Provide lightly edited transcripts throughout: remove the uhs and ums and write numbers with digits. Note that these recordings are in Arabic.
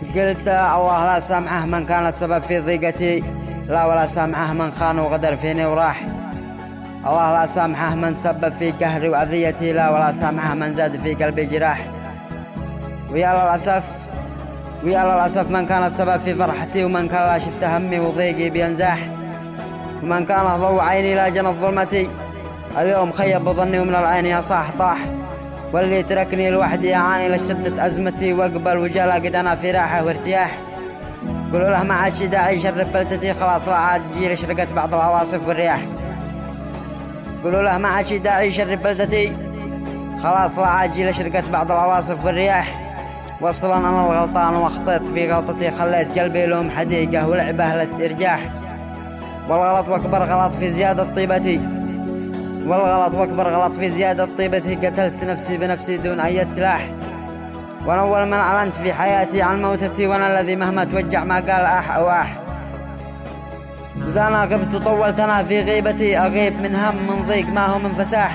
قلت الله لا سامحه من كان السبب في ضيقتي، لا ولا سامحه من خان وغدر فيني وراح. الله لا سامحه من سبب في قهري وأذيتي، لا ولا سامحه من زاد في قلبي جراح. ويا للأسف من كان السبب في فرحتي، ومن كان لا شفت همي وضيقي بينزاح، ومن كان ضوء عيني لا جنت ظلمتي، اليوم خيب ظني ومن العين يا صاح طاح. واللي تركني لوحدي أعاني لشدة أزمتي، واقبل وجالا قد أنا في راحة وارتياح. قولوا له ما عاد شي داعي يشرب بلدتي، خلاص لا عاد جيل شرقت بعض العواصف والرياح. قولوا له ما عاد شي داعي يشرب بلدتي، خلاص لا عاد جيل شرقت بعض العواصف والرياح. وصلا أنا الغلطان واخطيت في غلطتي، خليت قلبي لهم حديقة ولعبة للإرجاح. والغلط واكبر غلط في زيادة طيبتي، والغلط واكبر غلط في زيادة طيبتي، قتلت نفسي بنفسي دون أي سلاح. وانا أول من أعلنت في حياتي عن موتتي، وانا الذي مهما توجع ما قال آح أو آح. إذا أنا غبت وطولت أنا في غيبتي، أغيب من هم من ضيق ما هو من فساح.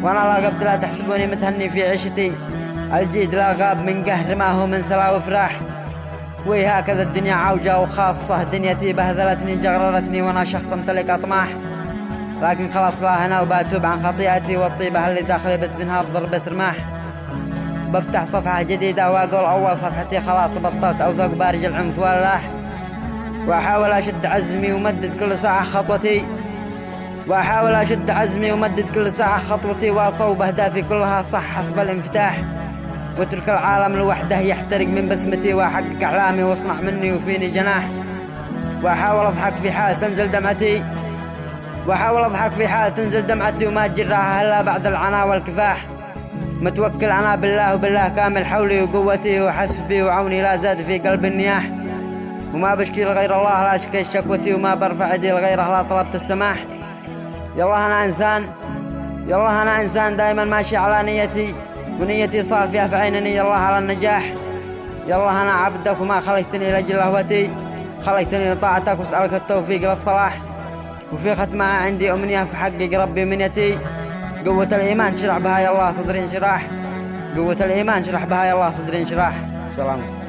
وانا لا غبت لا تحسبوني متهني في عيشتي، الجيد لا غاب من قهر ما هو من سلا وفراح. وهكذا الدنيا عوجة وخاصة دنيتي، بهذلتني جغررتني وانا شخص امتلك أطماح. لكن خلاص لا هنا وباتوب عن خطيئتي، والطيبة اللي داخلي بدفنها بضربة رماح. بفتح صفحة جديدة واقول أول صفحتي خلاص بطلت أوثق بارج العنف واللاح. وأحاول أشد عزمي ومدد كل ساعة خطوتي، وأحاول أشد عزمي ومدد كل ساعة خطوتي، وأصوب أهدافي كلها صح حسب الانفتاح. واترك العالم لوحده يحترق من بسمتي، وأحقق أحلامي واصنع مني وفيني جناح. وأحاول أضحك في حال تنزل دمعتي، وأحاول أضحك في حال تنزل دمعتي، وما تجرها إلا بعد العناء والكفاح. متوكل أنا بالله، وبالله كامل حولي وقوتي، وحسبي وعوني لا زاد في قلب النياح. وما بشكي لغير الله لا أشكي شكوتي، وما برفع يدي لغيره لا طلبت السماح. يلا أنا إنسان دائما ماشي على نيتي، ونيتي صافية فعينني الله على النجاح. يلا أنا عبدك وما خلقتني لأجل لهوتي، خلقتني لطاعتك واسألك التوفيق للصلاح. وفي ختمها عندي أمنية فحقق ربي منيتي، قوة الإيمان شرح بها يا الله صدري انشراح، قوة الإيمان شرح بها يا الله صدري انشراح. سلام.